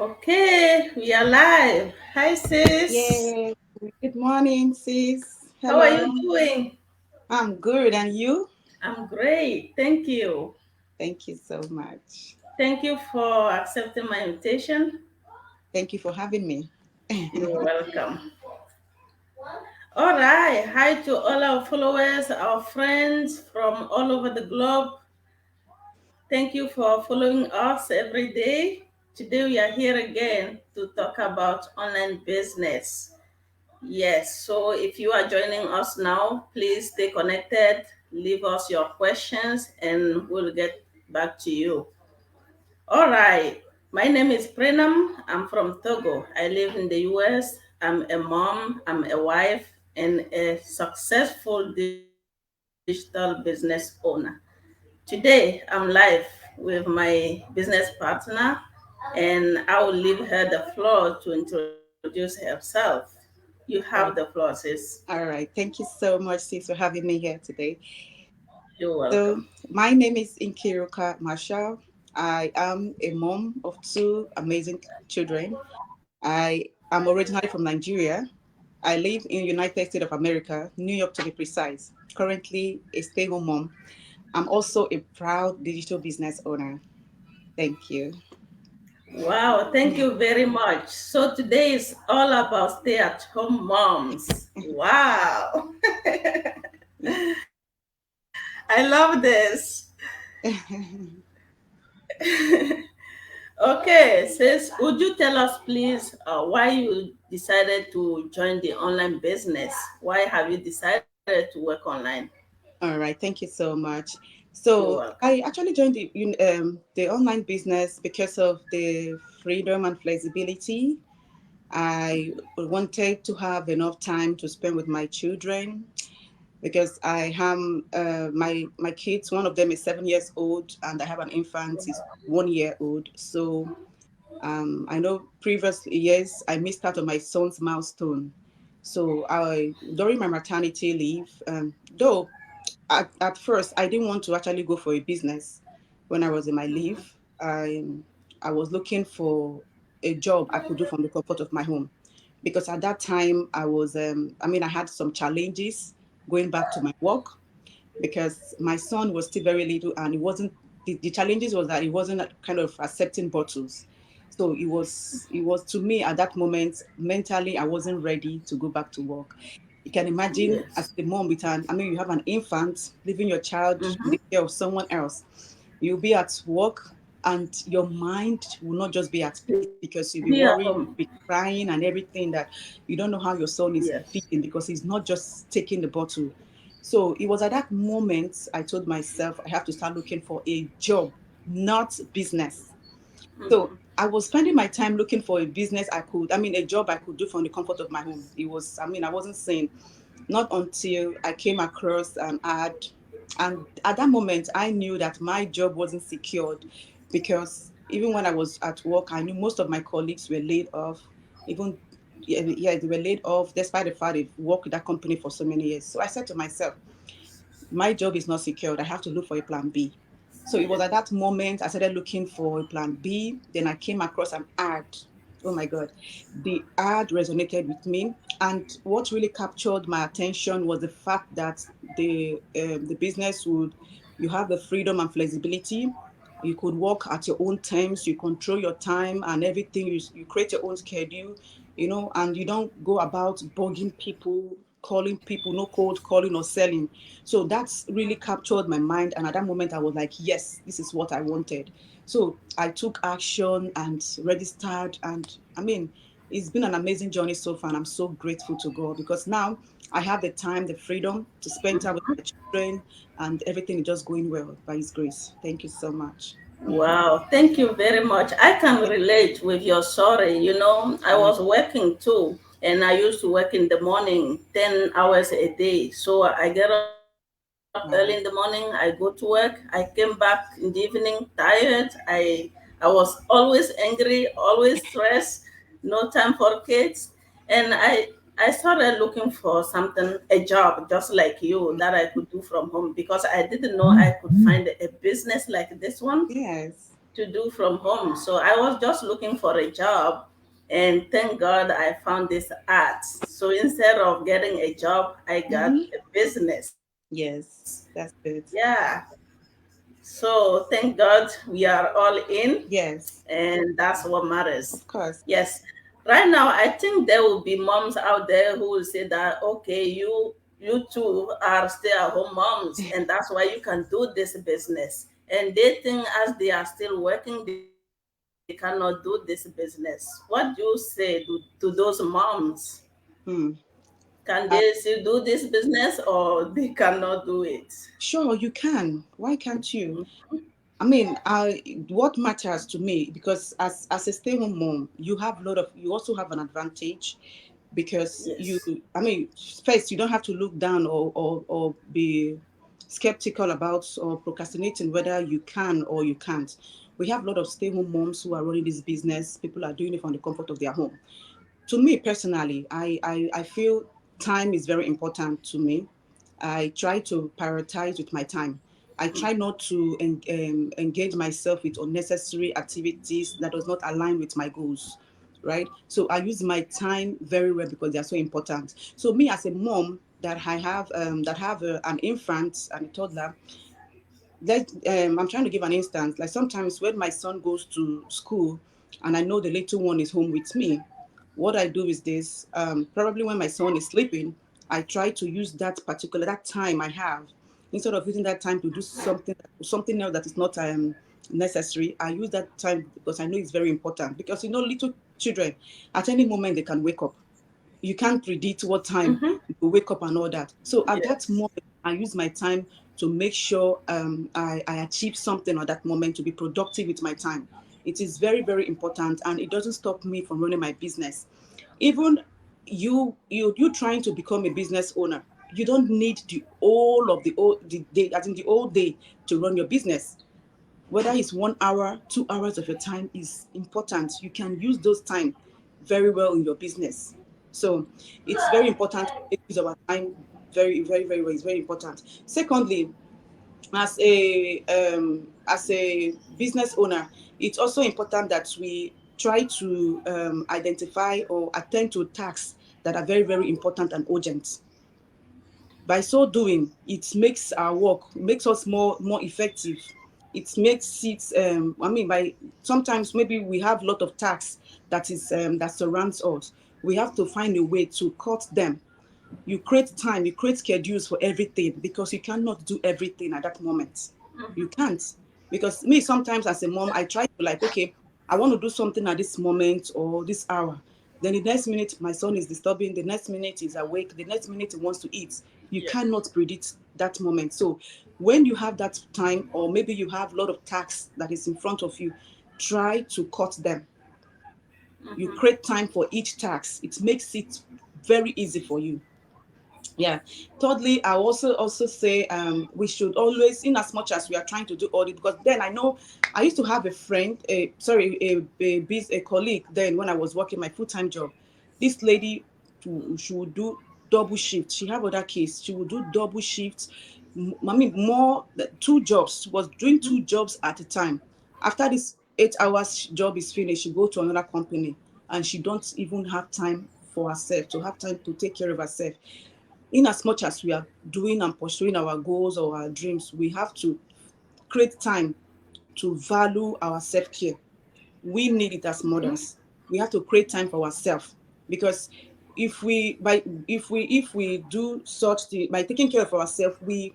Okay, we are live. Hi, sis. Yay. Good morning, sis. How are you Hello. doing? I'm good. And you? I'm great. Thank you. Thank you so much. Thank you for accepting my invitation. Thank you for having me. You're welcome. All right. Hi to all our followers, our friends from all over the globe. Thank you for following us every day. Today we are here again to talk about online business. Yes, so if you are joining us now, please stay connected, leave us your questions, and we'll get back to you. All right, my name is Prenam. I'm from Togo. I live in the US. I'm a mom, I'm a wife, and a successful digital business owner. Today, I'm live with my business partner, and I will leave her the floor to introduce herself. You have the floor, Oh, sis. all right. Thank you so much, sis, for having me here today. You're welcome. So, my name is Inkiruka Marshall. I am a mom of two amazing children. I am originally from Nigeria. I live in United States of America, New York to be precise. Currently a stay-home mom. I'm also a proud digital business owner. Thank you. Wow, thank you very much. So today is all about stay-at-home moms. Wow. I love this. Okay, sis, would you tell us, please, why you decided to join the online business? Why have you decided to work online? All right, thank you so much. You're So welcome. I actually joined the online business because of the freedom and flexibility. I wanted to have enough time to spend with my children because I am my kids. One of them is 7 years old, and I have an infant is 1 year old. So I know previous years I missed out on my son's milestone. So I during my maternity leave, though at first I didn't want to actually go for a business when I was in my leave. I was looking for a job I could do from the comfort of my home because at that time I had some challenges going back to my work because my son was still very little and it wasn't the challenges was that he wasn't kind of accepting bottles. So it was to me at that moment mentally I wasn't ready to go back to work. You can imagine Yes. as the mom with you have an infant leaving your child in Mm-hmm. the care of someone else. You'll be at work and your mind will not just be at peace because you'll be Be at worried, home. be crying and everything that you don't know how your son is Yes. feeling because he's not just taking the bottle. So it was at that moment I told myself I have to start looking for a job, not business. So Mm-hmm. I was spending my time looking for a business a job I could do from the comfort of my home. I wasn't saying, not until I came across an ad. And at that moment, I knew that my job wasn't secured because even when I was at work, I knew most of my colleagues were laid off. Even, yeah, they were laid off despite the fact they've worked with that company for so many years. So I said to myself, my job is not secured. I have to look for a plan B. So it was at that moment I started looking for a plan B. Then I came across an ad. Oh my God. The ad resonated with me. And what really captured my attention was the fact that the business would, you have the freedom and flexibility. You could work at your own terms, you control your time and everything. You create your own schedule, and you don't go about bugging people, calling people, no cold calling or selling. So that's really captured my mind. And at that moment, I was like, yes, this is what I wanted. So I took action and registered. And it's been an amazing journey so far. And I'm so grateful to God because now I have the time, the freedom to spend time with my children, and everything is just going well by His grace. Thank you so much. Wow, thank you very much. I can relate with your story. I Uh, was working too, and I used to work in the morning, 10 hours a day. So I get up early in the morning, I go to work, I came back in the evening tired. I was always angry, always stressed, no time for kids. And I started looking for something, a job just like you that I could do from home because I didn't know I could find a business like this one. yes. to do from home. So I was just looking for a job, and thank God I found this art. So instead of getting a job, I got Mm-hmm. a business. Yes, that's good. Yeah. So thank God we are all in, Yes, and that's what matters. of course. Yes. Right now, I think there will be moms out there who will say that, okay, you two are stay-at-home moms, and that's why you can do this business. And they think as they are still working, they cannot do this business. What do you say to those moms? Hmm. Can they still do this business or they cannot do it? Sure, you can. Why can't you? I mean, what matters to me, because as a stay-home mom, you also have an advantage, because Yes. I mean, first, you don't have to look down or be skeptical about or procrastinating whether you can or you can't. We have a lot of stay-home moms who are running this business. People are doing it from the comfort of their home. To me personally, I feel time is very important to me. I try to prioritize with my time. I try not to engage myself with unnecessary activities that does not align with my goals, right? So I use my time very well because they are so important. So me as a mom that have an infant and a toddler, I'm trying to give an instance. Like sometimes when my son goes to school and I know the little one is home with me, what I do is this. Probably when my son is sleeping, I try to use that time I have, instead of using that time to do something else that is not necessary. I use that time because I know it's very important. Because little children, at any moment they can wake up. You can't predict what time Mm-hmm. you wake up and all that. So at that Yes. moment, I use my time to make sure I achieve something at that moment, to be productive with my time. It is very, very important, and it doesn't stop me from running my business. Even you trying to become a business owner, you don't need the all of the old the day, as in the old day, to run your business. Whether it's 1 hour, 2 hours of your time is important. You can use those time very well in your business. So it's very important to make use of our time very, very, very well. It's very important. Secondly, as a business owner, it's also important that we try to identify or attend to tasks that are very, very important and urgent. By so doing, it makes our work, makes us more effective. It makes it I mean, by sometimes maybe we have a lot of tasks that surrounds us. We have to find a way to cut them. You create time, you create schedules for everything, because you cannot do everything at that moment. You can't. Because me, sometimes as a mom, I try to, like, okay, I want to do something at this moment or this hour. Then the next minute my son is disturbing, the next minute he's awake, the next minute he wants to eat. You Yes. cannot predict that moment. So when you have that time, or maybe you have a lot of tasks that is in front of you, try to cut them. You Mm-hmm. create time for each task. It makes it very easy for you. Yeah. Thirdly, I also say we should always, in as much as we are trying to do audit, because then I know I used to have a friend, a colleague then when I was working my full time job. This lady, she would do double shift. She have other case. She would do double shift. I mean, more two jobs. She was doing two jobs at a time. After this 8 hours job is finished, she go to another company, and she don't even have time for herself, to have time to take care of herself. In as much as we are doing and pursuing our goals or our dreams, we have to create time to value our self-care. We need it as mothers. We have to create time for ourselves, because if we do such thing by taking care of ourselves, we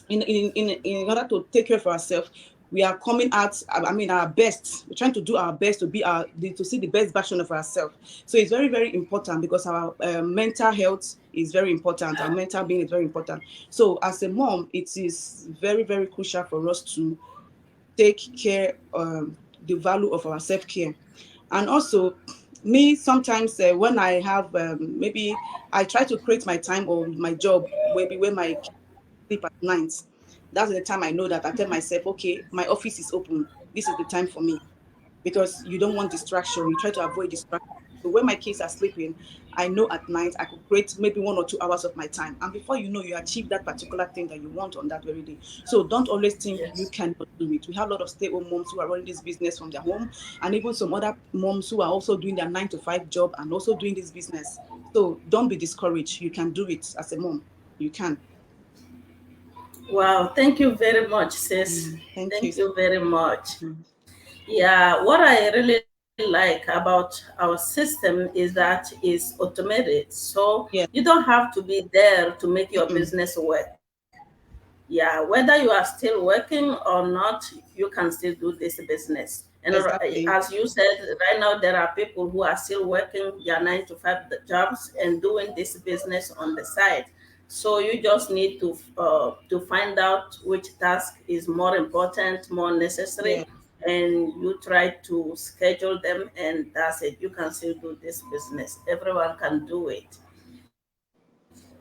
in order to take care of ourselves, we are coming out, I mean, our best. We're trying to do our best to to see the best version of ourselves. So it's very, very important, because our mental health is very important. Our mental being is very important. So as a mom, it is very, very crucial for us to take care, the value of our self-care. And also, me sometimes, when I have maybe I try to create my time or my job, maybe when my kids sleep at night. That's the time I know that I tell myself, okay, my office is open. This is the time for me, because you don't want distraction. You try to avoid distraction. So when my kids are sleeping, I know at night I could create maybe 1 or 2 hours of my time. And before you know, you achieve that particular thing that you want on that very day. So don't always think you Yes. cannot do it. We have a lot of stay-at-home moms who are running this business from their home, and even some other moms who are also doing their 9 to 5 job and also doing this business. So don't be discouraged. You can do it as a mom. You can. Wow, thank you very much, sis. Thank you. Thank you very much. Mm. Yeah, what I really like about our system is that it's automated. So Yeah. you don't have to be there to make your Mm-mm. business work. Yeah, whether you are still working or not, you can still do this business. And Exactly. as you said, right now there are people who are still working their 9 to 5 jobs and doing this business on the side. So you just need to find out which task is more important, more Yeah. necessary, and you try to schedule them, and that's it. You can still do this business. Everyone can do it.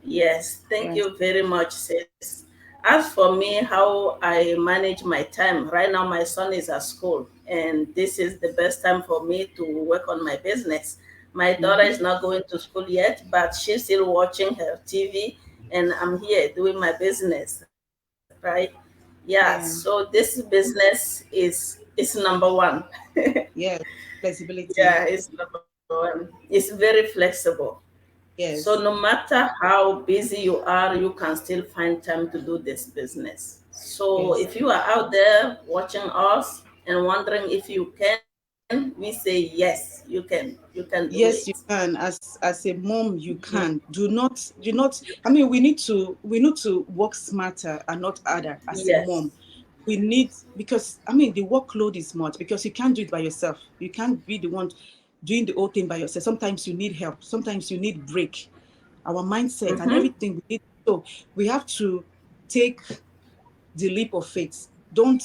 Yes, thank you very Yes. much, sis. As for me, how I manage my time, right now my son is at school, and this is the best time for me to work on my business. My daughter is Mm-hmm. not going to school yet, but she's still watching her TV, and I'm here doing my business, right? Yeah, so Yeah. this business is number one. Yes. Yeah, Flexibility. it's number one. It's very flexible. So no Yes. matter how busy you are, you can still find time to do this business. So if Yes. you are out there watching us and wondering if you can, we say yes, you can do it. Yes, you can. As a mom, you Mhm. can. Do not. I mean, we need to work smarter and not harder. As a Yes. mom, we need, because I mean the workload is much, because you can't do it by yourself. You can't be the one doing the whole thing by yourself. Sometimes you need help. Sometimes you need break. Our mindset and Mm-hmm. everything we need. So we have to take the leap of faith. Don't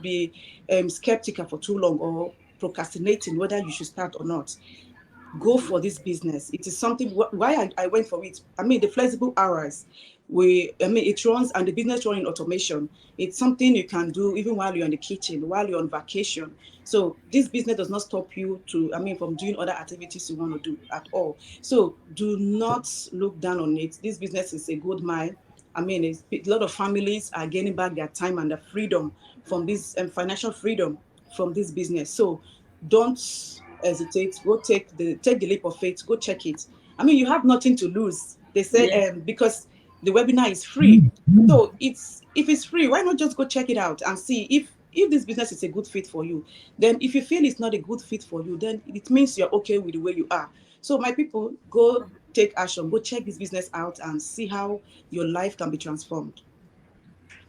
be skeptical for too long or procrastinating whether you should start or not. Go for this business. It is something why I went for it. I mean, the flexible hours, it runs, and the business running automation. It's something you can do even while you're in the kitchen, while you're on vacation. So this business does not stop you from doing other activities you want to do at all. So do not look down on it. This business is a good mile. A lot of families are gaining back their time and their freedom from this, financial freedom from this business. So don't hesitate. Go take the leap of faith. Go check it. I mean, you have nothing to lose. They say, Yeah. because the webinar is free. So if it's free, why not just go check it out and see if this business is a good fit for you. Then if you feel it's not a good fit for you, then it means you're okay with the way you are. So my people, go take action. Go check this business out and see how your life can be transformed.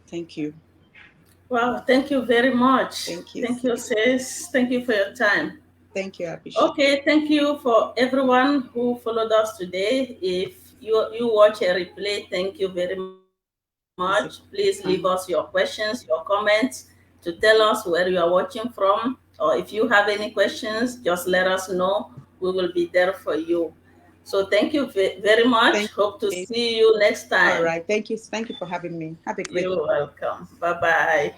Thank you. Wow, thank you very much. Thank you. Thank you, sis. Thank you for your time. Thank you. I appreciate it. Okay, thank you for everyone who followed us today. If you watch a replay, thank you very much. Please leave It's a us your time. questions, your comments to tell us where you are watching from. Or if you have any questions, just let us know. We will be there for you. So thank you very much. Thank Hope to you. see you next time. All right. Thank you. Thank you for having me. Have a great You're welcome. Bye bye.